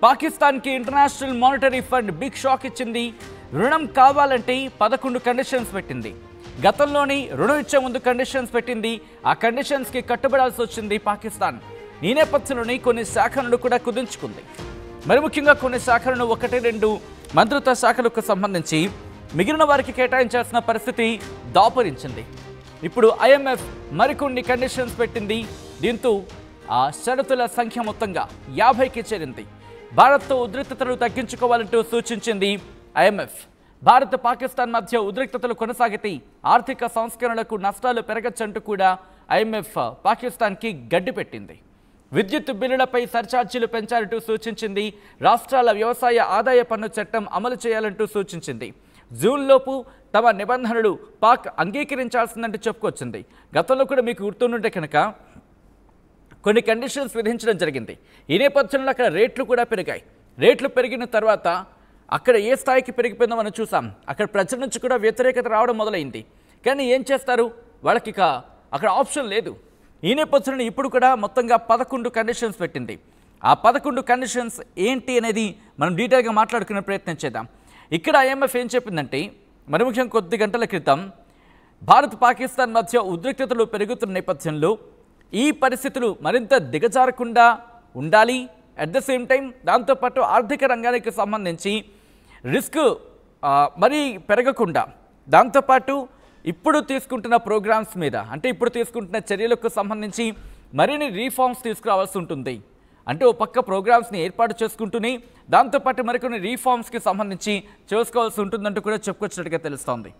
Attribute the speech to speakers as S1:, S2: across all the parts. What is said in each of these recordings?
S1: పాకిస్తాన్కి International Monetary Fund big shock ఇచ్చింది. రుణం కావాలంటే 11 కండిషన్స్ పెట్టింది. గతంలోని రుణం ఇచ్చే ముందు కండిషన్స్ పెట్టింది. ఆ కండిషన్స్కి కట్టుబడాల్సి వచ్చింది పాకిస్తాన్. ఈ నేపథ్యంలోని కొన్ని శాఖలను కూడా కుదించుకుంది. మరి ముఖ్యంగా కొన్ని శాఖలను 1-2 మంత్రిత్వ శాఖలకు సంబంధించి మిగిలిన వారికి కేటాయించాల్సిన పరిస్థితి దాపురించింది. ఇప్పుడు IMF మరికొన్ని కండిషన్స్ పెట్టింది. దీంతో ఆ షరతుల సంఖ్య మొత్తంగా 50కి చేరింది. భారత్తో ఉద్రిక్తతలు తగ్గించుకోవాలంటూ సూచించింది IMF. భారత్ పాకిస్తాన్ మధ్య ఉద్రిక్తతలు కొనసాగితే ఆర్థిక సంస్కరణలకు నష్టాలు పెరగచ్చంటూ కూడా IMF పాకిస్తాన్కి గడ్డి పెట్టింది. విద్యుత్ బిల్లులపై సర్ఛార్జీలు పెంచాలంటూ సూచించింది. రాష్ట్రాల వ్యవసాయ ఆదాయ పన్ను చట్టం అమలు చేయాలంటూ సూచించింది. జూన్లోపు తమ నిబంధనలు పాక్ అంగీకరించాల్సిందంటూ చెప్పుకొచ్చింది. గతంలో కూడా మీకు గుర్తుంటే కనుక కొన్ని కండిషన్స్ విధించడం జరిగింది. ఈ నేపథ్యంలో అక్కడ రేట్లు కూడా పెరిగాయి. రేట్లు పెరిగిన తర్వాత అక్కడ ఏ స్థాయికి పెరిగిపోయిందో మనం చూసాం. అక్కడ ప్రజల నుంచి కూడా వ్యతిరేకత రావడం మొదలైంది. కానీ ఏం చేస్తారు, వాళ్ళకి ఇక అక్కడ ఆప్షన్ లేదు. ఈ నేపథ్యంలో ఇప్పుడు కూడా మొత్తంగా 11 కండిషన్స్ పెట్టింది. ఆ 11 కండిషన్స్ ఏంటి అనేది మనం డీటెయిల్గా మాట్లాడుకునే ప్రయత్నం చేద్దాం. ఇక్కడ IMF ఏం చెప్పిందంటే, మరి ముఖ్యంగా కొద్ది గంటల క్రితం భారత్ పాకిస్తాన్ మధ్య ఉద్రిక్తతలు పెరుగుతున్న నేపథ్యంలో ఈ పరిస్థితులు మరింత దిగజారకుండా ఉండాలి. అట్ ద సేమ్ టైం దాంతోపాటు ఆర్థిక రంగానికి సంబంధించి రిస్క్ మరీ పెరగకుండా, దాంతోపాటు ఇప్పుడు తీసుకుంటున్న ప్రోగ్రామ్స్ మీద, అంటే ఇప్పుడు తీసుకుంటున్న చర్యలకు సంబంధించి మరిన్ని రీఫార్మ్స్ తీసుకురావాల్సి ఉంటుంది. అంటే ఓ పక్క ప్రోగ్రామ్స్ని ఏర్పాటు చేసుకుంటూనే దాంతోపాటు మరికొన్ని రీఫార్మ్స్కి సంబంధించి చేసుకోవాల్సి ఉంటుందంటూ కూడా చెప్పుకొచ్చినట్టుగా తెలుస్తోంది.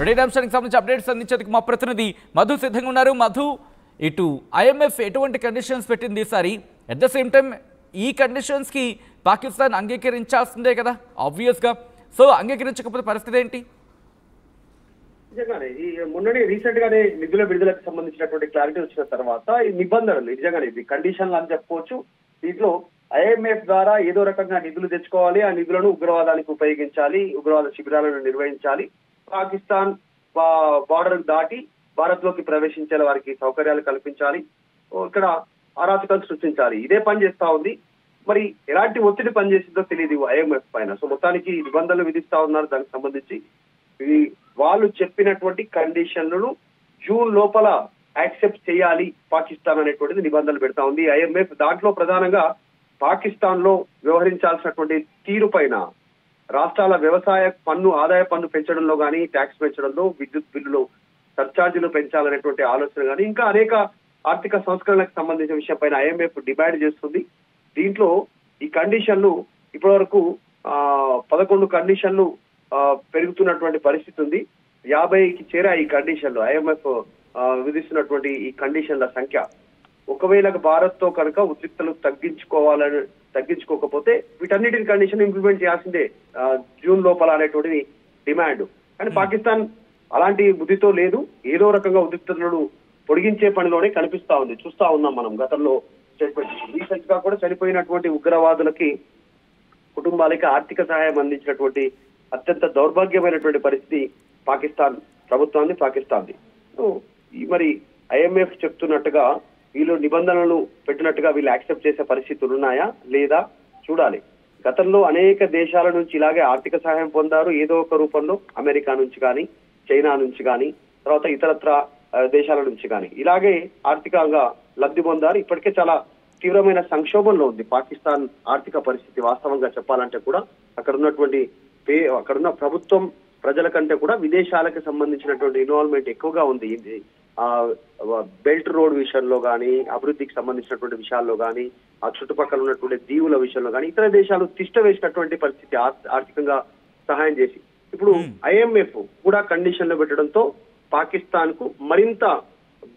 S1: రెండో అంశానికి సంబంధించి అప్డేట్స్ అందించేందుకు మా ప్రతినిధి మధు సిద్ధంగా ఉన్నారు. మధు, ఇటు IMF ఎటువంటి కండిషన్స్ పెట్టింది ఈసారి? అట్ ద సేమ్ టైం ఈ కండిషన్స్కి పాకిస్తాన్ అంగీకరించాల్సిందే కదా ఆబ్వియస్గా. సో అంగీకరించకపోతే పరిస్థితి ఏంటి?
S2: నిజంగానే ఈ మొన్ననే రీసెంట్ గానే నిధుల విడుదలకు సంబంధించినటువంటి క్లారిటీ వచ్చిన తర్వాత ఈ నిబంధనలు నిజంగానే ఇది కండిషన్లు అని చెప్పుకోవచ్చు. దీంట్లో IMF ద్వారా ఏదో రకంగా నిధులు తెచ్చుకోవాలి, ఆ నిధులను ఉగ్రవాదానికి ఉపయోగించాలి, ఉగ్రవాద శిబిరాలను నిర్వహించాలి, పాకిస్తాన్ బార్డర్ దాటి భారత్ లోకి ప్రవేశించే వారికి సౌకర్యాలు కల్పించాలి, ఇక్కడ అరాచకాలు సృష్టించాలి. ఇదే పని చేస్తా ఉంది. మరి ఎలాంటి ఒత్తిడి పనిచేసిందో తెలియదు IMF పైన. సో మొత్తానికి నిబంధనలు విధిస్తా ఉన్నారు. దానికి సంబంధించి వాళ్ళు చెప్పినటువంటి కండిషన్లను జూన్ లోపల యాక్సెప్ట్ చేయాలి పాకిస్తాన్ అనేటువంటిది నిబంధనలు పెడతా ఉంది IMF. దాంట్లో ప్రధానంగా పాకిస్తాన్ లో వ్యవహరించాల్సినటువంటి తీరు పైన, రాష్ట్రాల వ్యవసాయ పన్ను ఆదాయ పన్ను పెంచడంలో కానీ, ట్యాక్స్ పెంచడంలో, విద్యుత్ బిల్లులు సర్ఛార్జీలు పెంచాలనేటువంటి ఆలోచన కానీ, ఇంకా అనేక ఆర్థిక సంస్కరణలకు సంబంధించిన విషయం పైన IMF డిమాండ్ చేస్తుంది. దీంట్లో ఈ కండిషన్లు ఇప్పటి వరకు 11 కండిషన్లు పెరుగుతున్నటువంటి పరిస్థితి ఉంది. 50కి చేరా ఈ కండిషన్లు. IMF విధిస్తున్నటువంటి ఈ కండిషన్ల సంఖ్య. ఒకవేళ భారత్ తో కనుక ఉద్రిక్తలు తగ్గించుకోకపోతే వీటన్నిటిని కండిషన్ ఇంప్లిమెంట్ చేయాల్సిందే జూన్ లోపల అనేటువంటిది డిమాండ్. కానీ పాకిస్తాన్ అలాంటి బుద్ధితో లేదు. ఏదో రకంగా ఉద్రిక్తతలను పొడిగించే పనిలోనే కనిపిస్తా ఉంది. చూస్తా ఉన్నాం మనం. గతంలో రీసెంట్ గా కూడా చనిపోయినటువంటి ఉగ్రవాదులకి కుటుంబాలకి ఆర్థిక సహాయం అందించినటువంటి అత్యంత దౌర్భాగ్యమైనటువంటి పరిస్థితి పాకిస్తాన్ది. మరి IMF చెప్తున్నట్టుగా వీళ్ళు నిబంధనలు పెట్టినట్టుగా వీళ్ళు యాక్సెప్ట్ చేసే పరిస్థితులు ఉన్నాయా లేదా చూడాలి. గతంలో అనేక దేశాల నుంచి ఇలాగే ఆర్థిక సహాయం పొందారు ఏదో ఒక రూపంలో. అమెరికా నుంచి కానీ, చైనా నుంచి కానీ, తర్వాత ఇతరత్ర దేశాల నుంచి కానీ ఇలాగే ఆర్థికంగా లబ్ధి పొందారు. ఇప్పటికే చాలా తీవ్రమైన సంక్షోభంలో ఉంది పాకిస్తాన్ ఆర్థిక పరిస్థితి. వాస్తవంగా చెప్పాలంటే కూడా అక్కడున్న ప్రభుత్వం ప్రజల కంటే కూడా విదేశాలకు సంబంధించినటువంటి ఇన్వాల్వ్మెంట్ ఎక్కువగా ఉంది. బెల్ట్ రోడ్ విషయంలో కానీ, అభివృద్ధికి సంబంధించినటువంటి విషయాల్లో కానీ, ఆ చుట్టుపక్కల ఉన్నటువంటి దీవుల విషయంలో కానీ ఇతర దేశాలు తిష్ట వేసినటువంటి పరిస్థితి ఆర్థికంగా సహాయం చేసి. ఇప్పుడు IMF కూడా కండిషన్లు పెట్టడంతో పాకిస్తాన్ కు మరింత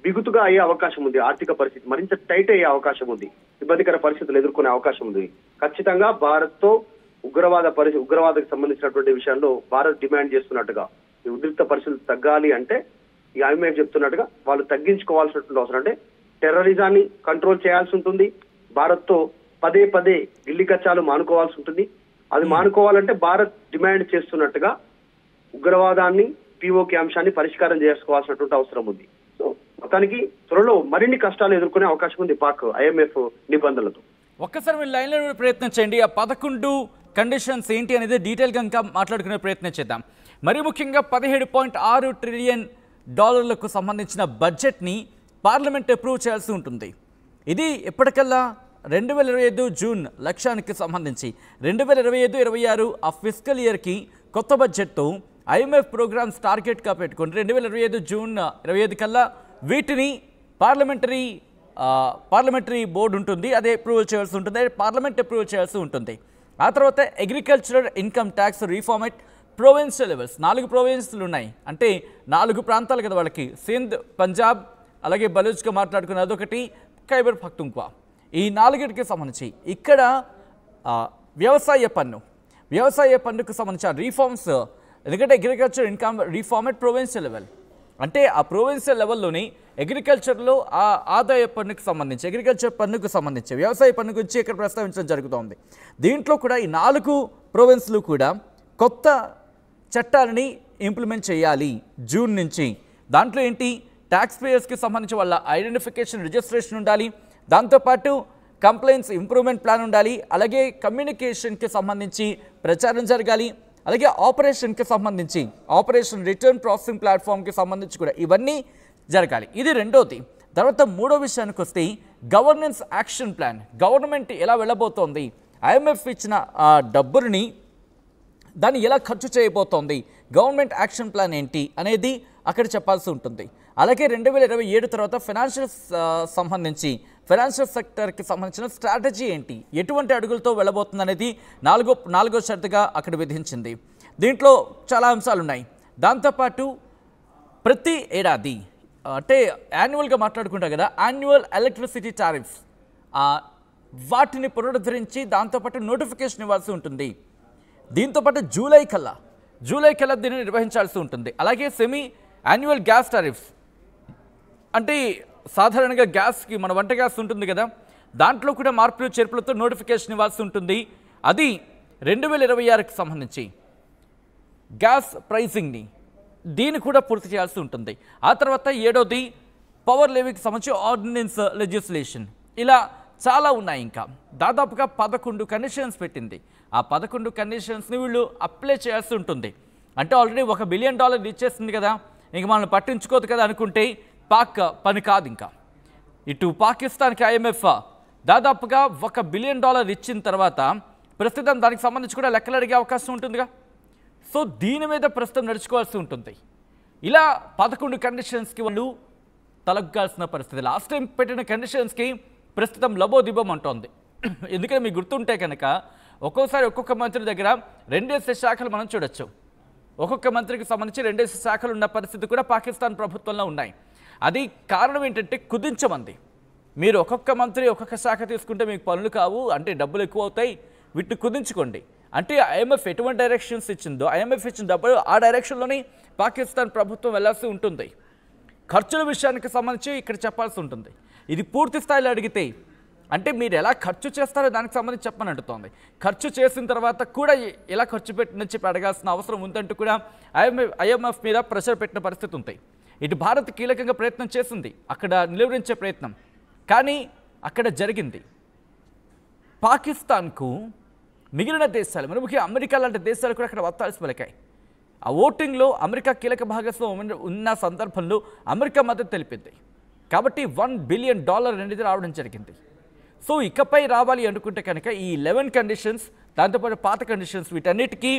S2: బిగుతుగా అయ్యే అవకాశం ఉంది. ఆర్థిక పరిస్థితి మరింత టైట్ అయ్యే అవకాశం ఉంది. ఇబ్బందికర పరిస్థితులు ఎదుర్కొనే అవకాశం ఉంది. ఖచ్చితంగా భారత్ తో ఉగ్రవాదకు సంబంధించినటువంటి విషయాల్లో భారత్ డిమాండ్ చేస్తున్నట్టుగా ఈ ఉద్రిక్త పరిస్థితులు తగ్గాలి అంటే ఈ IMF చెప్తున్నట్టుగా వాళ్ళు తగ్గించుకోవాల్సినటువంటి అవసరం. అంటే టెర్రరిజాన్ని కంట్రోల్ చేయాల్సి ఉంటుంది. భారత్ తో పదే ఢిల్లీ కచ్చాలు మానుకోవాల్సి ఉంటుంది. అది మానుకోవాలంటే భారత్ డిమాండ్ చేస్తున్నట్టుగా ఉగ్రవాదాన్ని, POK అంశాన్ని పరిష్కారం చేసుకోవాల్సినటువంటి అవసరం ఉంది. సో మొత్తానికి త్వరలో మరిన్ని కష్టాలు ఎదుర్కొనే అవకాశం ఉంది పాక్ IMF నిబంధనలతో.
S1: ఒక్కసారి మీరు లైన్లో ప్రయత్నం చేయండి. ఆ 11 కండిషన్స్ ఏంటి అనేది డీటెయిల్గా ఇంకా మాట్లాడుకునే ప్రయత్నం చేద్దాం. మరి ముఖ్యంగా $17.6 ట్రిలియన్ సంబంధించిన బడ్జెట్ని పార్లమెంట్ అప్రూవ్ చేయాల్సి ఉంటుంది. ఇది ఎప్పటికల్లా 2025 జూన్ లక్ష్యానికి సంబంధించి 2025-26 ఆ ఫిస్కల్ ఇయర్కి కొత్త బడ్జెట్తో IMF ప్రోగ్రామ్స్ టార్గెట్గా పెట్టుకుని 2025 జూన్ 25 కల్లా వీటిని పార్లమెంటరీ బోర్డు ఉంటుంది, అదే అప్రూవల్ చేయాల్సి ఉంటుంది, పార్లమెంట్ అప్రూవల్ చేయాల్సి ఉంటుంది. ఆ తర్వాత agricultural income tax reformat provincial levels 4 ప్రొవిన్సులు ఉన్నాయి, అంటే 4 ప్రాంతాలు కదా వాళ్ళకి, సింధ్, పంజాబ్, అలాగే బలూచ్గా మాట్లాడుకున్న అదొకటి, ఖైబర్ పఖ్తుంఖ్వా, ఈ 4కి సంబంధించి ఇక్కడ వ్యవసాయ పన్నుకు సంబంధించిన రీఫార్మ్స్. ఎందుకంటే అగ్రికల్చర్ ఇన్కమ్ రీఫార్మేట్ ప్రొవిన్షియల్ లెవెల్ అంటే ఆ ప్రొవిన్షియల్ లెవెల్లోని అగ్రికల్చర్లో ఆ ఆదాయ పన్నుకు సంబంధించి, అగ్రికల్చర్ పన్నుకు సంబంధించి, వ్యవసాయ పన్ను గురించి ఇక్కడ ప్రస్తావించడం జరుగుతోంది. దీంట్లో కూడా ఈ 4 ప్రొవిన్స్లు కూడా కొత్త చట్టాలని ఇంప్లిమెంట్ చేయాలి జూన్ నుంచి. దాంట్లో ఏంటి, ట్యాక్స్ పేయర్స్కి సంబంధించి వాళ్ళ ఐడెంటిఫికేషన్ రిజిస్ట్రేషన్ ఉండాలి, దాంతోపాటు కంప్లైంట్స్ ఇంప్రూవ్మెంట్ ప్లాన్ ఉండాలి, అలాగే కమ్యూనికేషన్కి సంబంధించి ప్రచారం జరగాలి, అలాగే ఆపరేషన్కి సంబంధించి ఆపరేషన్ రిటర్న్ ప్రాసెసింగ్ ప్లాట్ఫామ్కి సంబంధించి కూడా ఇవన్నీ జరగాలి. ఇది రెండోది. తర్వాత మూడో విషయానికి వస్తే గవర్నెన్స్ యాక్షన్ ప్లాన్, గవర్నమెంట్ ఎలా వెళ్ళబోతోంది, IMF ఇచ్చిన డబ్బుని దాన్ని ఎలా ఖర్చు చేయబోతోంది, గవర్నమెంట్ యాక్షన్ ప్లాన్ ఏంటి అనేది అక్కడ చెప్పాల్సి ఉంటుంది. అలాగే 2027 తర్వాత ఫైనాన్షియల్ సెక్టర్కి సంబంధించిన స్ట్రాటజీ ఏంటి, ఎటువంటి అడుగులతో వెళ్ళబోతుంది అనేది నాలుగో షరతుగా అక్కడ విధించింది. దీంట్లో చాలా అంశాలు ఉన్నాయి. దాంతోపాటు ప్రతి ఏడాది అంటే యాన్యువల్గా మాట్లాడుకుంటాం కదా, యాన్యువల్ ఎలక్ట్రిసిటీ టారిఫ్స్ వాటిని పునరుద్ధరించి దాంతోపాటు నోటిఫికేషన్ ఇవ్వాల్సి ఉంటుంది. దీంతోపాటు జూలై కల్లా దీన్ని నిర్వహించాల్సి ఉంటుంది. అలాగే సెమీ యాన్యువల్ గ్యాస్ టారిఫ్స్ అంటే సాధారణంగా గ్యాస్కి మన వంట గ్యాస్ ఉంటుంది కదా, దాంట్లో కూడా మార్పులు చేర్పులతో నోటిఫికేషన్ ఇవ్వాల్సి ఉంటుంది. అది 2026కి సంబంధించి గ్యాస్ ప్రైసింగ్ని దీన్ని కూడా పూర్తి చేయాల్సి ఉంటుంది. ఆ తర్వాత 7వది పవర్ లెవీకి సంబంధించి ఆర్డినెన్స్ లెజిస్లేషన్. ఇలా చాలా ఉన్నాయి. ఇంకా దాదాపుగా 11 కండిషన్స్ పెట్టింది. ఆ 11 కండిషన్స్ని వీళ్ళు అప్లై చేయాల్సి ఉంటుంది. అంటే ఆల్రెడీ $1 బిలియన్ ఇచ్చేస్తుంది కదా, ఇంక మనల్ని పట్టించుకోదు కదా అనుకుంటే పాక్ పని కాదు. ఇంకా ఇటు పాకిస్తాన్కి IMF దాదాపుగా $1 బిలియన్ ఇచ్చిన తర్వాత ప్రస్తుతం దానికి సంబంధించి కూడా లెక్కలు అడిగే అవకాశం ఉంటుందిగా. సో దీని మీద ప్రస్తుతం నడుచుకోవాల్సి ఉంటుంది. ఇలా 11 కండిషన్స్కి వాళ్ళు తలగ్గాల్సిన పరిస్థితి. లాస్ట్ టైం పెట్టిన కండిషన్స్కి ప్రస్తుతం లబోదిబం అంటోంది. ఎందుకంటే మీకు గుర్తుంటే కనుక ఒక్కోసారి ఒక్కొక్క మంత్రి దగ్గర 2 శాఖలు మనం చూడొచ్చు. ఒక్కొక్క మంత్రికి సంబంధించి 2 శాఖలు ఉన్న పరిస్థితి కూడా పాకిస్తాన్ ప్రభుత్వంలో ఉన్నాయి. అది కారణం ఏంటంటే కుదించమంది. మీరు ఒక్కొక్క మంత్రి ఒక్కొక్క శాఖ తీసుకుంటే మీకు పనులు కావు, అంటే డబ్బులు ఎక్కువ అవుతాయి, వీటిని కుదించుకోండి అంటే IMF ఎటువంటి డైరెక్షన్స్ ఇచ్చిందో, IMF ఇచ్చిన డబ్బులు ఆ డైరెక్షన్లోనే పాకిస్తాన్ ప్రభుత్వం వెళ్లాల్సి ఉంటుంది. ఖర్చుల విషయానికి సంబంధించి ఇక్కడ చెప్పాల్సి ఉంటుంది. ఇది పూర్తి స్థాయిలో అడిగితే అంటే మీరు ఎలా ఖర్చు చేస్తారో దానికి సంబంధించి చెప్పమని అంటుంది. ఖర్చు చేసిన తర్వాత కూడా ఎలా ఖర్చు పెట్టినని చెప్పి అడగాల్సిన అవసరం ఉందంటూ కూడా IMF మీద ప్రెషర్ పెట్టిన పరిస్థితి ఉంటాయి. ఇటు భారత్ కీలకంగా ప్రయత్నం చేసింది అక్కడ నిలువరించే ప్రయత్నం, కానీ అక్కడ జరిగింది పాకిస్తాన్కు మిగిలిన దేశాలు, మరి ముఖ్యంగా అమెరికా లాంటి దేశాలు కూడా అక్కడ వత్తాల్సి పలికాయి. ఆ ఓటింగ్లో అమెరికా కీలక భాగస్వామ్యం ఉన్న సందర్భంలో అమెరికా మద్దతు తెలిపింది. కాబట్టి $1 బిలియన్ అనేది రావడం జరిగింది. సో ఇకపై రావాలి అనుకుంటే కనుక ఈ 11 కండిషన్స్, దాంతోపాటు పాత కండిషన్స్, వీటన్నిటికీ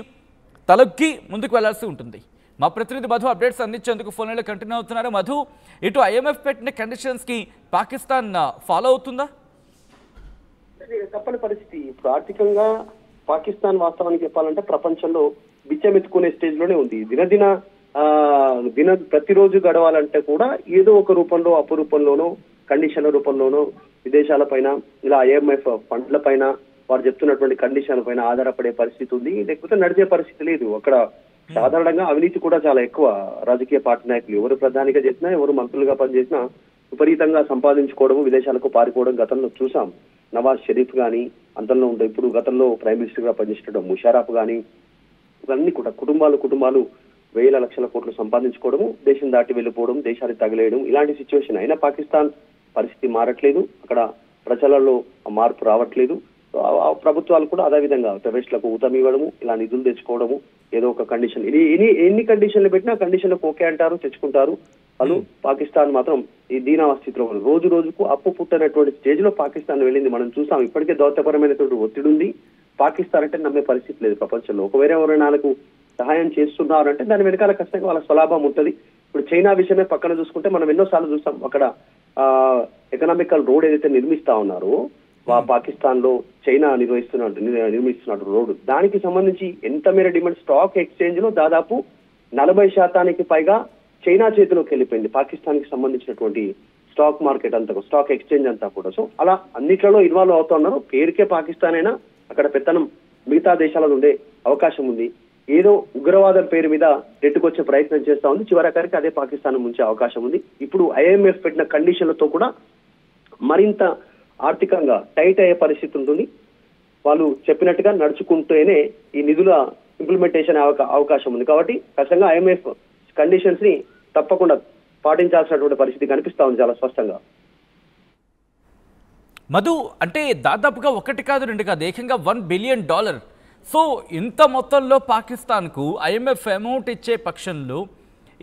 S1: తలొగ్గి ముందుకు వెళ్లాల్సి ఉంటుంది. మా ప్రతినిధి మధు అప్డేట్స్ అందించేందుకు ఫోన్లో కంటిన్యూ అవుతున్నారు. మధు, ఇటు IMF పెట్టిన కండిషన్స్కి పాకిస్తాన్ ఫాలో అవుతుందా?
S2: తప్పని పరిస్థితి. ఇప్పుడు ఆర్థికంగా పాకిస్తాన్ వాస్తవానికి చెప్పాలంటే ప్రపంచంలో బిచ్చమెత్తుకునే స్టేజ్ లోనే ఉంది. ప్రతిరోజు గడవాలంటే కూడా ఏదో ఒక రూపంలో, అప్పు రూపంలోనో, కండిషన్ల రూపంలోనో, విదేశాల పైన, ఇలా IMF ఫండ్ల పైన, వారు చెప్తున్నటువంటి కండిషన్ల పైన ఆధారపడే పరిస్థితి ఉంది. లేకపోతే నడిచే పరిస్థితి లేదు. అక్కడ సాధారణంగా అవినీతి కూడా చాలా ఎక్కువ. రాజకీయ పార్టీ నాయకులు ఎవరు ప్రధానిగా చేసినా, ఎవరు మంత్రులుగా పనిచేసినా విపరీతంగా సంపాదించుకోవడం, విదేశాలకు పారిపోవడం గతంలో చూసాం. నవాజ్ షరీఫ్ కానీ అంతంలో ఉండే, ఇప్పుడు గతంలో ప్రైమ్ మినిస్టర్ గా పనిచేసిన ముషారఫ్ కానీ, ఇవన్నీ కూడా కుటుంబాలు వేల లక్షల కోట్లు సంపాదించుకోవడము, దేశం దాటి వెళ్ళిపోవడం, దేశాన్ని తగిలేయడం, ఇలాంటి సిచ్యువేషన్ అయినా పాకిస్తాన్ పరిస్థితి మారట్లేదు. అక్కడ ప్రజలలో మార్పు రావట్లేదు. ప్రభుత్వాలు కూడా అదే విధంగా టెర్రరిస్టులకు ఊతం ఇవ్వడము, ఇలా నిధులు తెచ్చుకోవడము, ఏదో ఒక కండిషన్ ఎన్ని కండిషన్లు పెట్టినా కండిషన్లకు ఓకే అంటారు, తెచ్చుకుంటారు వాళ్ళు. పాకిస్తాన్ మాత్రం ఈ దీనావస్థితిలో రోజు రోజుకు అప్పు పుట్టనటువంటి స్టేజ్ లో పాకిస్తాన్ వెళ్ళింది. మనం చూసాం, ఇప్పటికే దౌత్యపరమైనటువంటి ఒత్తిడి ఉంది. పాకిస్తాన్ అంటే నమ్మే పరిస్థితి లేదు ప్రపంచంలో. ఒకవేళ ఎవరైనా వాళ్ళకు సహాయం చేస్తున్నారు అంటే దాని వెనకాల ఖచ్చితంగా వాళ్ళ స్వలాభం ఉంటుంది. ఇప్పుడు చైనా విషయమే పక్కన చూసుకుంటే మనం ఎన్నోసార్లు చూస్తాం, అక్కడ ఎకనామికల్ రోడ్ ఏదైతే నిర్మిస్తా ఉన్నారో పాకిస్తాన్ లో చైనా నిర్మిస్తున్నట్టు రోడ్డు, దానికి సంబంధించి ఎంత మేర డిమాండ్ స్టాక్ ఎక్స్చేంజ్ లో దాదాపు 40% పైగా చైనా చేతిలోకి వెళ్ళిపోయింది. పాకిస్తాన్ కి సంబంధించినటువంటి స్టాక్ మార్కెట్ అంతా, స్టాక్ ఎక్స్చేంజ్ అంతా కూడా. సో అలా అన్నిట్లలో ఇన్వాల్వ్ అవుతా ఉన్నారు. పేరుకే పాకిస్తాన్ అయినా అక్కడ పెత్తనం మిగతా దేశాలలో ఉండే అవకాశం ఉంది. ఏదో ఉగ్రవాదం పేరు మీద నెట్టుకొచ్చే ప్రయత్నం చేస్తా ఉంది. చివరికి అదే పాకిస్తాన్ ముంచే అవకాశం ఉంది. ఇప్పుడు IMF పెట్టిన కండిషన్లతో కూడా మరింత ఆర్థికంగా టైట్ అయ్యే పరిస్థితి ఉంటుంది. వాళ్ళు చెప్పినట్టుగా నడుచుకుంటేనే ఈ నిధుల ఇంప్లిమెంటేషన్ అవకాశం ఉంది. కాబట్టి ఖచ్చితంగా IMF కండిషన్స్ ని తప్పకుండా పాటించాల్సినటువంటి పరిస్థితి కనిపిస్తా ఉంది చాలా స్పష్టంగా.
S1: మధు, అంటే దాదాపుగా 1 కాదు 2 కాదు, ఏకంగా $1 బిలియన్. సో ఇంత మొత్తంలో పాకిస్తాన్కు IMF అమౌంట్ ఇచ్చే పక్షంలో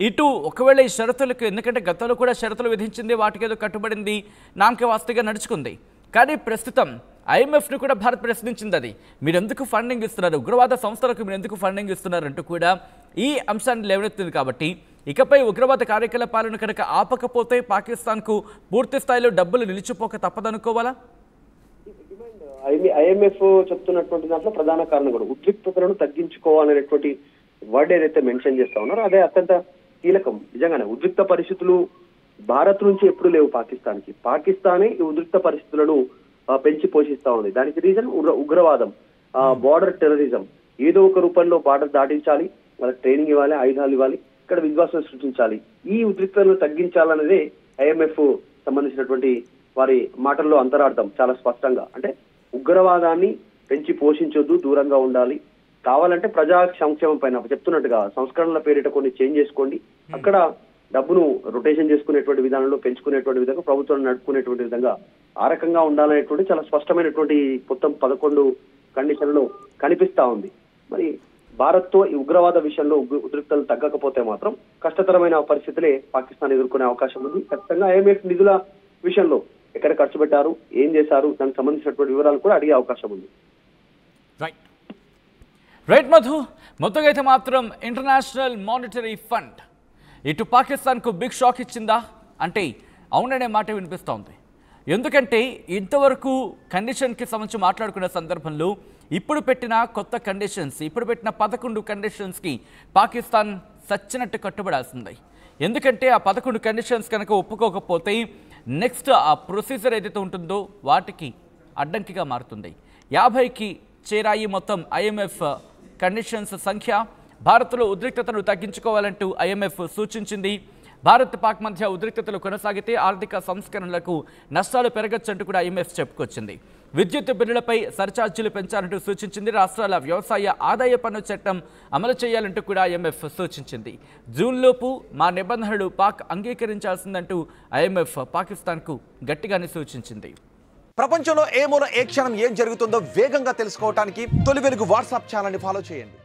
S1: ఇటు ఒకవేళ ఈ షరతులకు, ఎందుకంటే గతంలో కూడా షరతులు విధించింది, వాటికి ఏదో కట్టుబడింది, నామకే వాస్తగా నడుచుకుంది. కానీ ప్రస్తుతం IMFను కూడా భారత్ ప్రశ్నించింది. అది మీరు ఎందుకు ఫండింగ్ ఇస్తున్నారు, ఉగ్రవాద సంస్థలకు మీరు ఎందుకు ఫండింగ్ ఇస్తున్నారు అంటూ కూడా ఈ అంశాన్ని లేవనెత్తింది. కాబట్టి ఇకపై ఉగ్రవాద కార్యకలాపాలను కనుక ఆపకపోతే పాకిస్తాన్కు పూర్తి స్థాయిలో డబ్బులు నిలిచిపోక తప్పదనుకోవాలా?
S2: IMF చెప్తున్నటువంటి దాంట్లో ప్రధాన కారణం కూడా ఉద్రిక్తతలను తగ్గించుకోవాలనేటువంటి వర్డ్ ఏదైతే మెన్షన్ చేస్తా ఉన్నారో అదే అత్యంత కీలకం. నిజంగానే ఉద్రిక్త పరిస్థితులు భారత్ నుంచి ఎప్పుడు లేవు పాకిస్తాన్కి. పాకిస్తానే ఈ ఉద్రిక్త పరిస్థితులను పెంచి పోషిస్తా ఉంది. దానికి రీజన్ ఉగ్రవాదం, బార్డర్ టెర్రరిజం. ఏదో ఒక రూపంలో బార్డర్ దాటించాలి, వాళ్ళకి ట్రైనింగ్ ఇవ్వాలి, ఆయుధాలు ఇవ్వాలి, ఇక్కడ విశ్వాసం సృష్టించాలి. ఈ ఉద్రిక్తతలను తగ్గించాలనేదే IMF సంబంధించినటువంటి వారి మాటల్లో అంతరార్థం చాలా స్పష్టంగా. అంటే ఉగ్రవాదాన్ని పెంచి పోషించొద్దు, దూరంగా ఉండాలి, కావాలంటే ప్రజా సంక్షేమం పైన చెప్తున్నట్టుగా సంస్కరణల పేరిట కొన్ని చేంజ్ చేసుకోండి, అక్కడ డబ్బును రొటేషన్ చేసుకునేటువంటి విధానంలో పెంచుకునేటువంటి విధంగా ప్రభుత్వాన్ని నడుపుకునేటువంటి విధంగా ఆ రకంగా ఉండాలనేటువంటి చాలా స్పష్టమైనటువంటి మొత్తం 11 కండిషన్లు కనిపిస్తా ఉంది. మరి భారత్ తో ఈ ఉగ్రవాద విషయంలో ఉద్రిక్తలు తగ్గకపోతే మాత్రం కష్టతరమైన పరిస్థితులే పాకిస్తాన్ ఎదుర్కొనే అవకాశం ఉంది. ఖచ్చితంగా IMF నిధుల విషయంలో ఎక్కడ ఖర్చు పెట్టారు, ఏం చేశారు, దానికి సంబంధించినటువంటి వివరాలు కూడా అడిగే అవకాశం ఉంది.
S1: రైట్ మధు, మొత్తంగా అయితే మాత్రం ఇంటర్నేషనల్ మానిటరీ ఫండ్ ఇటు పాకిస్తాన్కు బిగ్ షాక్ ఇచ్చిందా అంటే అవుననే మాట వినిపిస్తూ ఉంది. ఎందుకంటే ఇంతవరకు కండిషన్కి సంబంధించి మాట్లాడుకునే సందర్భంలో ఇప్పుడు పెట్టిన కొత్త కండిషన్స్, ఇప్పుడు పెట్టిన 11 కండిషన్స్కి పాకిస్తాన్ సచ్చినట్టు కట్టుబడాల్సింది. ఎందుకంటే ఆ 11 కండిషన్స్ కనుక ఒప్పుకోకపోతే నెక్స్ట్ ఆ ప్రొసీజర్ ఏదైతే ఉంటుందో వాటికి అడ్డంకిగా మారుతుంది. 50కి చేరాయి మొత్తం IMF కండిషన్స్ సంఖ్య. భారత్లో ఉద్రిక్తతను తగ్గించుకోవాలంటూ IMF సూచించింది. భారత్ పాక్ మధ్య ఉద్రిక్తతలు కొనసాగితే ఆర్థిక సంస్కరణలకు నష్టాలు పెరగచ్చంటూ కూడా IMF చెప్పుకొచ్చింది. విద్యుత్ బిల్లులపై సర్ఛార్జీలు పెంచాలంటూ సూచించింది. రాష్ట్రాల వ్యవసాయ ఆదాయ పన్ను చట్టం అమలు చేయాలంటూ కూడా IMF సూచించింది. జూన్లోపు మా నిబంధనలు పాక్ అంగీకరించాల్సిందంటూ IMF పాకిస్తాన్కు గట్టిగానే సూచించింది.
S3: ప్రపంచంలో ఏ మూల ఏ క్షణం ఏం జరుగుతుందో వేగంగా తెలుసుకోవడానికి తొలి వెలుగు వాట్సాప్ ఛానల్ని ఫాలో చేయండి.